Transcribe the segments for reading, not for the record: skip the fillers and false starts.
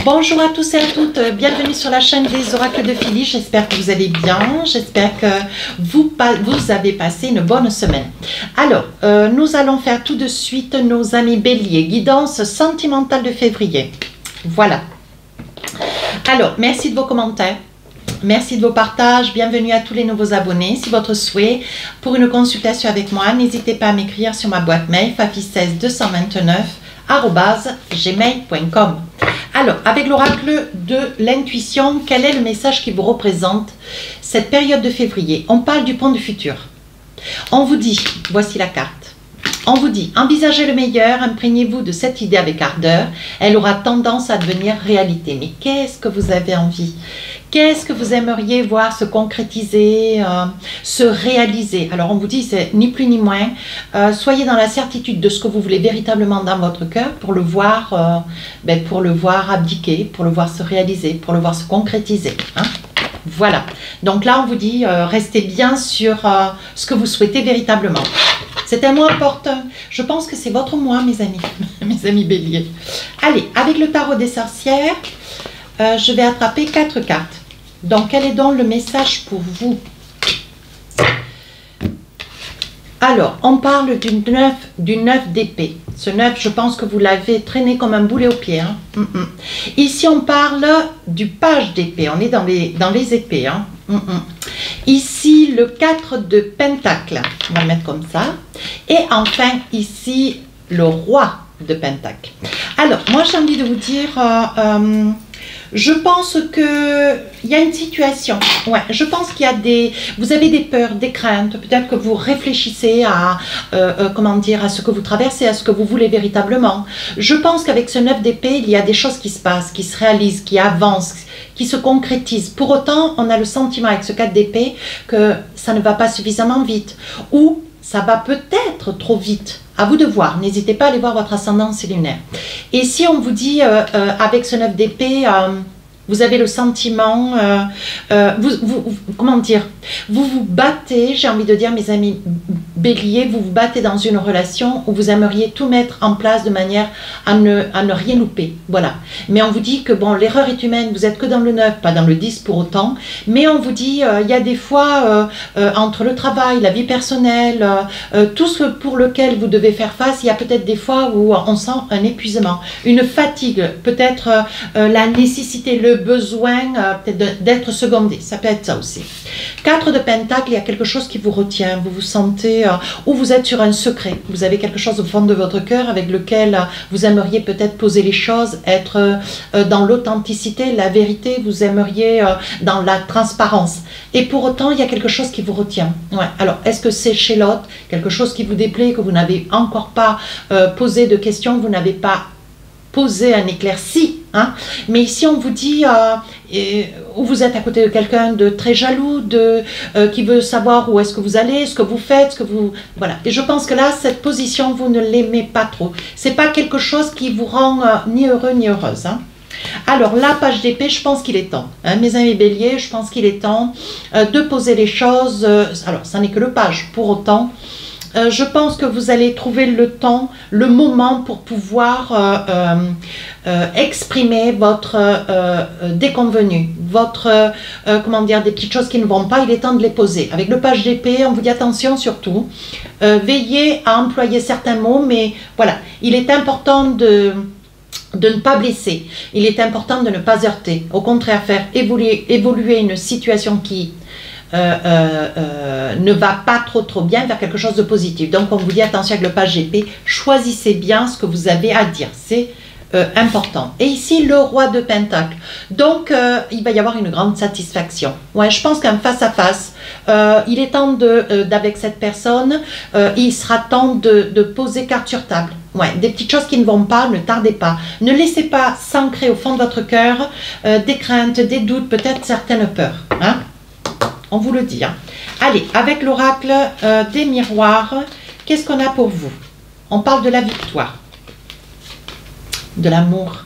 Bonjour à tous et à toutes, bienvenue sur la chaîne des oracles de Philly. J'espère que vous allez bien, j'espère que vous avez passé une bonne semaine. Alors, nous allons faire tout de suite nos amis béliers, guidance sentimentale de février. Voilà. Alors, merci de vos commentaires. Merci de vos partages, bienvenue à tous les nouveaux abonnés. Si votre souhait pour une consultation avec moi, n'hésitez pas à m'écrire sur ma boîte mail fafi16 229@gmail.com. Alors, avec l'oracle de l'intuition, quel est le message qui vous représente cette période de février? On parle du pont du futur. On vous dit, voici la carte. On vous dit, envisagez le meilleur, imprégnez-vous de cette idée avec ardeur. Elle aura tendance à devenir réalité. Mais qu'est-ce que vous avez envie? Qu'est-ce que vous aimeriez voir se concrétiser, se réaliser? Alors on vous dit, c'est ni plus ni moins, soyez dans la certitude de ce que vous voulez véritablement dans votre cœur pour le voir, abdiquer, pour le voir se réaliser, pour le voir se concrétiser. Hein? Voilà. Donc là on vous dit, restez bien sur ce que vous souhaitez véritablement. C'est un mois important. Je pense que c'est votre mois, mes amis, mes amis béliers. Allez, avec le tarot des sorcières, je vais attraper 4 cartes. Donc, quel est donc le message pour vous? Alors, on parle du 9 d'épée. Ce 9, je pense que vous l'avez traîné comme un boulet au pied. Hein. Ici, on parle du page d'épée. On est dans les épées. Hein. Ici, le 4 de pentacle. On va le mettre comme ça. Et enfin, ici, le roi de pentacle. Alors, moi, j'ai envie de vous dire... je pense qu'il y a une situation, ouais, je pense qu'il y a vous avez des peurs, des craintes, peut-être que vous réfléchissez à, à ce que vous traversez, à ce que vous voulez véritablement. Je pense qu'avec ce 9 d'épée, il y a des choses qui se passent, qui se réalisent, qui avancent, qui se concrétisent. Pour autant, on a le sentiment avec ce 4 d'épée que ça ne va pas suffisamment vite, ou ça va peut-être trop vite. À vous de voir, n'hésitez pas à aller voir votre ascendance lunaire. Et si on vous dit, avec ce 9 d'épée, vous avez le sentiment, vous vous battez, j'ai envie de dire, mes amis béliers, vous vous battez dans une relation où vous aimeriez tout mettre en place de manière à ne rien louper. Voilà. Mais on vous dit que, bon, l'erreur est humaine, vous n'êtes que dans le 9, pas dans le 10 pour autant. Mais on vous dit, il y a des fois, entre le travail, la vie personnelle, tout ce pour lequel vous devez faire face, il y a peut-être des fois où on sent un épuisement, une fatigue, peut-être la nécessité, le besoin peut-être d'être secondé, ça peut être ça aussi. 4 de pentacle, il y a quelque chose qui vous retient, vous vous sentez, ou vous êtes sur un secret, vous avez quelque chose au fond de votre cœur avec lequel vous aimeriez peut-être poser les choses, être dans l'authenticité, la vérité, vous aimeriez dans la transparence. Et pour autant, il y a quelque chose qui vous retient. Ouais. Alors, est-ce que c'est chez l'autre, quelque chose qui vous déplaît, que vous n'avez encore pas posé de questions, vous n'avez pas posé un éclairci, hein? Mais ici on vous dit où vous êtes à côté de quelqu'un de très jaloux, qui veut savoir où est-ce que vous allez, ce que vous faites, ce que vous... Voilà. Et je pense que là, cette position, vous ne l'aimez pas trop. C'est pas quelque chose qui vous rend ni heureux ni heureuse. Hein? Alors, la page d'épée, je pense qu'il est temps. Hein, mes amis béliers, je pense qu'il est temps de poser les choses. Alors, ça n'est que le page. Pour autant... je pense que vous allez trouver le temps, le moment pour pouvoir exprimer votre déconvenu, votre, des petites choses qui ne vont pas, il est temps de les poser. Avec le page d'épée, on vous dit attention surtout, veillez à employer certains mots, mais voilà, il est important de ne pas blesser, il est important de ne pas heurter, au contraire faire évoluer une situation qui... ne va pas trop bien vers quelque chose de positif. Donc on vous dit attention avec le page d'épée, choisissez bien ce que vous avez à dire, c'est important. Et ici le roi de pentacle, donc il va y avoir une grande satisfaction. Ouais, je pense qu'un face à face, il est temps d'avec cette personne, il sera temps de poser carte sur table. Ouais, des petites choses qui ne vont pas, ne tardez pas. Ne laissez pas s'ancrer au fond de votre cœur des craintes, des doutes, peut-être certaines peurs. Hein? On vous le dit. Hein. Allez, avec l'oracle des miroirs, qu'est-ce qu'on a pour vous? On parle de la victoire, de l'amour.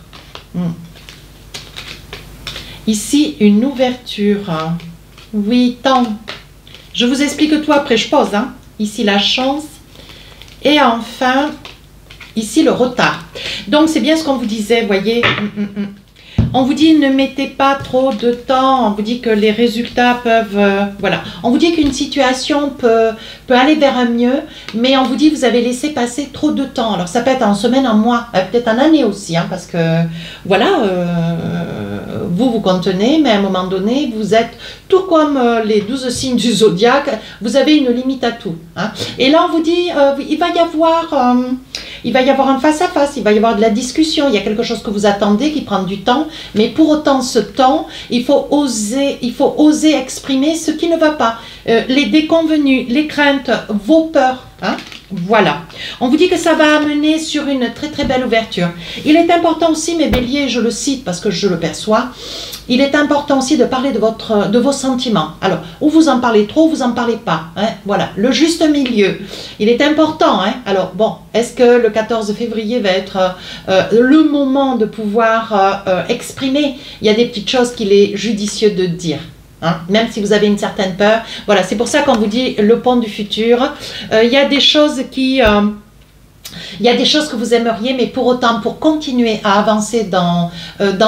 Ici, une ouverture. Hein. Oui, tant. Je vous explique tout après, je pose. Hein. Ici, la chance. Et enfin, ici, le retard. Donc, c'est bien ce qu'on vous disait, voyez. On vous dit ne mettez pas trop de temps, on vous dit que les résultats peuvent... voilà, on vous dit qu'une situation peut aller vers un mieux, mais on vous dit que vous avez laissé passer trop de temps. Alors ça peut être en semaine, en mois, peut-être en année aussi, hein, parce que voilà, vous contenez, mais à un moment donné, vous êtes tout comme les 12 signes du zodiaque, vous avez une limite à tout. Hein. Et là on vous dit, il va y avoir un face-à-face, il va y avoir de la discussion, il y a quelque chose que vous attendez qui prend du temps, mais pour autant ce temps, il faut oser exprimer ce qui ne va pas, les déconvenus, les craintes, vos peurs. Hein. Voilà, on vous dit que ça va amener sur une très très belle ouverture. Il est important aussi, mes béliers, je le cite parce que je le perçois, il est important aussi de parler de vos sentiments. Alors, ou vous en parlez trop, ou vous en parlez pas. Hein, voilà, le juste milieu. Il est important. Hein. Alors, bon, est-ce que le 14 février va être le moment de pouvoir exprimer? Il y a des petites choses qu'il est judicieux de dire. Hein, même si vous avez une certaine peur. Voilà, c'est pour ça qu'on vous dit le pont du futur. Il y a des choses qui... il y a des choses que vous aimeriez, mais pour autant, pour continuer à avancer dans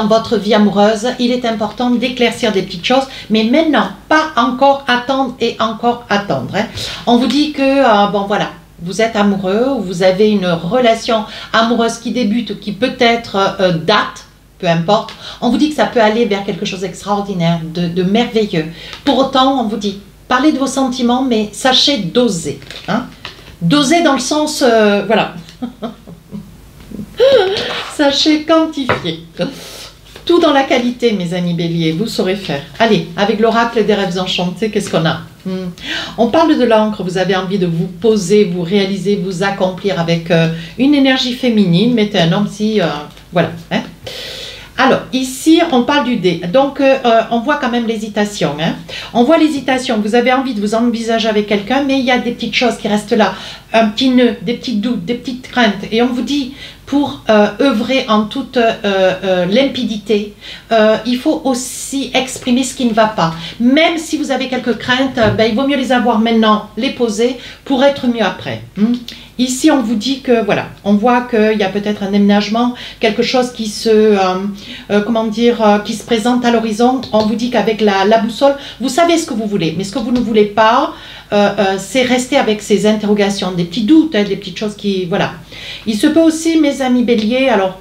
votre vie amoureuse, il est important d'éclaircir des petites choses, mais maintenant, pas encore attendre et encore attendre. Hein. On vous dit que, bon voilà, vous êtes amoureux, ou vous avez une relation amoureuse qui débute, ou qui peut-être date, peu importe, on vous dit que ça peut aller vers quelque chose d'extraordinaire, de merveilleux. Pour autant, on vous dit, parlez de vos sentiments, mais sachez doser. Hein. Doser dans le sens, voilà. Sachez quantifier. Tout dans la qualité, mes amis béliers, vous saurez faire. Allez, avec l'oracle des rêves enchantés, qu'est-ce qu'on a? On parle de l'encre, vous avez envie de vous poser, vous réaliser, vous accomplir avec une énergie féminine. Mettez un homme si... voilà. Hein. Alors, ici, on parle du dé. Donc, on voit quand même l'hésitation. Hein. On voit l'hésitation. Vous avez envie de vous envisager avec quelqu'un, mais il y a des petites choses qui restent là. Un petit nœud, des petits doutes, des petites craintes. Et on vous dit, pour œuvrer en toute limpidité, il faut aussi exprimer ce qui ne va pas. Même si vous avez quelques craintes, il vaut mieux les avoir maintenant, les poser, pour être mieux après. Ici, on vous dit que, voilà, on voit qu'il y a peut-être un déménagement, quelque chose qui se, qui se présente à l'horizon. On vous dit qu'avec la boussole, vous savez ce que vous voulez, mais ce que vous ne voulez pas, c'est rester avec ces interrogations, des petits doutes, hein, des petites choses qui, voilà. Il se peut aussi, mes amis béliers, alors,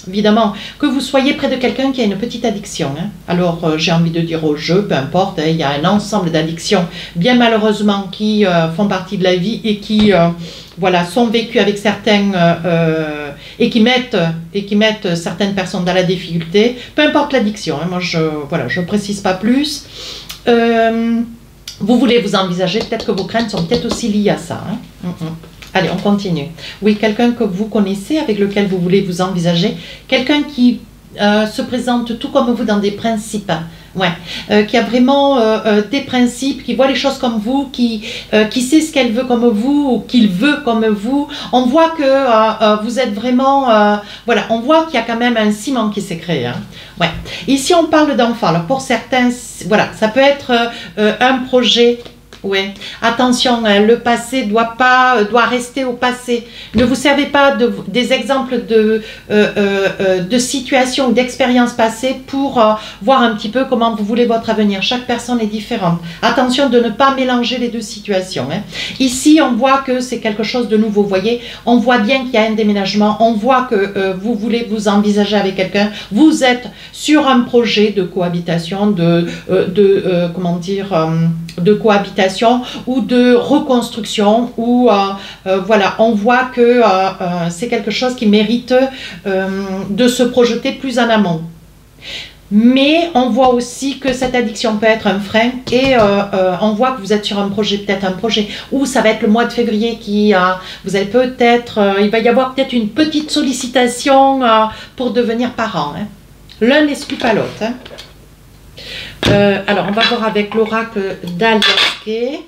évidemment, que vous soyez près de quelqu'un qui a une petite addiction. Hein. Alors, j'ai envie de dire au jeu, peu importe, hein, il y a un ensemble d'addictions, bien malheureusement, qui font partie de la vie et qui, voilà, sont vécues avec certains, et qui mettent certaines personnes dans la difficulté, peu importe l'addiction. Hein, moi, je précise pas plus. Vous voulez vous envisager, peut-être que vos craintes sont peut-être aussi liées à ça. Hein. Allez, on continue. Oui, quelqu'un que vous connaissez, avec lequel vous voulez vous envisager, quelqu'un qui se présente tout comme vous dans des principes, ouais, qui a vraiment des principes, qui voit les choses comme vous, qui sait ce qu'elle veut comme vous, ou qu'il veut comme vous. On voit que vous êtes vraiment, voilà, on voit qu'il y a quand même un ciment qui s'est créé. Hein. Ouais. Ici, on parle d'enfants. Alors, pour certains, voilà, ça peut être un projet. Oui, attention, hein, le passé doit rester au passé. Ne vous servez pas des exemples de situations ou d'expériences passées pour voir un petit peu comment vous voulez votre avenir. Chaque personne est différente. Attention de ne pas mélanger les deux situations. Hein. Ici, on voit que c'est quelque chose de nouveau. Vous voyez, on voit bien qu'il y a un déménagement. On voit que vous voulez vous envisager avec quelqu'un. Vous êtes sur un projet de cohabitation, de cohabitation ou de reconstruction, ou voilà, on voit que c'est quelque chose qui mérite de se projeter plus en amont. Mais on voit aussi que cette addiction peut être un frein, et on voit que vous êtes sur un projet, peut-être un projet où ça va être le mois de février qui, vous allez peut-être, il va y avoir peut-être une petite sollicitation pour devenir parent. Hein. L'un n'exclut pas l'autre. Hein. Alors, on va voir avec l'oracle d'Aliaské.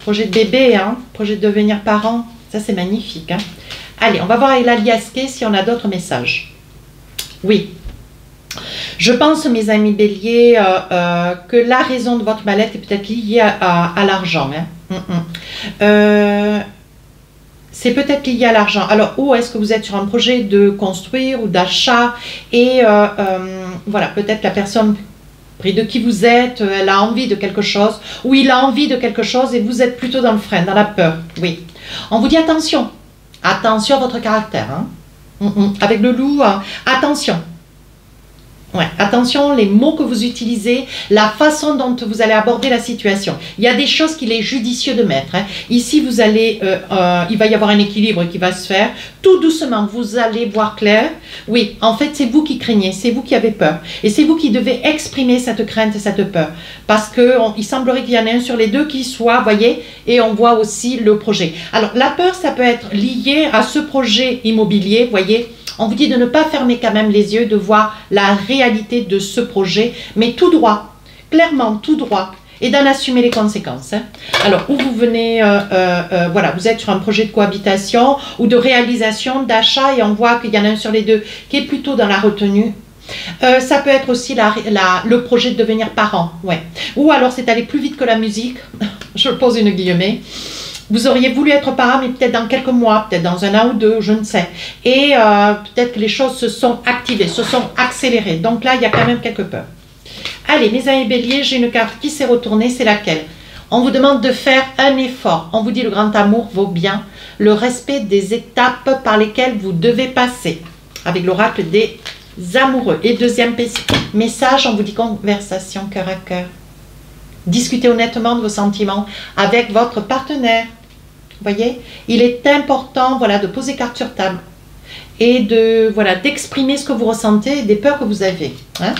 Projet de bébé, hein, projet de devenir parent, ça c'est magnifique. Hein. Allez, on va voir avec l'Aliaské si on a d'autres messages. Oui. Je pense, mes amis béliers, que la raison de votre mal-être est peut-être liée à l'argent. Hein. c'est peut-être lié à l'argent. Alors, ou est-ce que vous êtes sur un projet de construire ou d'achat et voilà, peut-être la personne près de qui vous êtes, elle a envie de quelque chose, ou il a envie de quelque chose et vous êtes plutôt dans le frein, dans la peur. Oui. On vous dit attention. Attention à votre caractère. Hein. Avec le loup, attention. Ouais, attention, les mots que vous utilisez, la façon dont vous allez aborder la situation. Il y a des choses qu'il est judicieux de mettre. Hein. Ici, vous allez, il va y avoir un équilibre qui va se faire. Tout doucement, vous allez voir clair. Oui, en fait, c'est vous qui craignez, c'est vous qui avez peur. Et c'est vous qui devez exprimer cette crainte et cette peur. Parce qu'il semblerait qu'il y en ait un sur les deux qui soit, voyez, et on voit aussi le projet. Alors, la peur, ça peut être lié à ce projet immobilier, voyez. On vous dit de ne pas fermer quand même les yeux, de voir la réalité de ce projet, mais tout droit, clairement tout droit, et d'en assumer les conséquences. Hein. Alors, où vous venez, voilà, vous êtes sur un projet de cohabitation ou de réalisation, d'achat, et on voit qu'il y en a un sur les deux qui est plutôt dans la retenue. Ça peut être aussi le projet de devenir parent, ouais. Ou alors c'est aller plus vite que la musique, je pose une guillemets. Vous auriez voulu être parent, mais peut-être dans quelques mois, peut-être dans un an ou deux, je ne sais. Et peut-être que les choses se sont activées, se sont accélérées. Donc là, il y a quand même quelques peurs. Allez, mes amis béliers, j'ai une carte qui s'est retournée, c'est laquelle? On vous demande de faire un effort. On vous dit le grand amour vaut bien le respect des étapes par lesquelles vous devez passer. Avec l'oracle des amoureux. Et deuxième message, on vous dit conversation cœur à cœur. Discutez honnêtement de vos sentiments avec votre partenaire. Vous voyez, il est important, voilà, de poser carte sur table et de, voilà, d'exprimer ce que vous ressentez et des peurs que vous avez. Hein.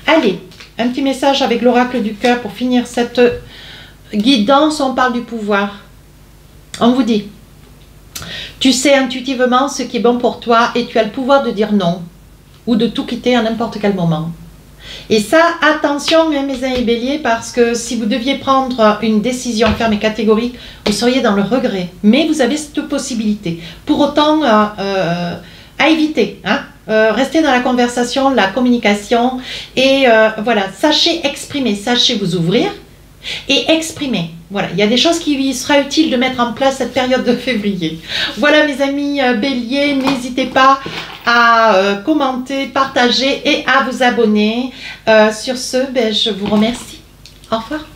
Allez, un petit message avec l'oracle du cœur pour finir cette guidance. On parle du pouvoir. On vous dit, tu sais intuitivement ce qui est bon pour toi et tu as le pouvoir de dire non ou de tout quitter à n'importe quel moment. Et ça, attention, hein, mes amis béliers, parce que si vous deviez prendre une décision ferme et catégorique, vous seriez dans le regret. Mais vous avez cette possibilité. Pour autant, à éviter. Hein, restez dans la conversation, la communication. Et voilà, sachez exprimer, sachez vous ouvrir et exprimer. Voilà, il y a des choses qui sera utile de mettre en place cette période de février. Voilà mes amis béliers, n'hésitez pas à commenter, partager et à vous abonner. Sur ce, ben, je vous remercie. Au revoir.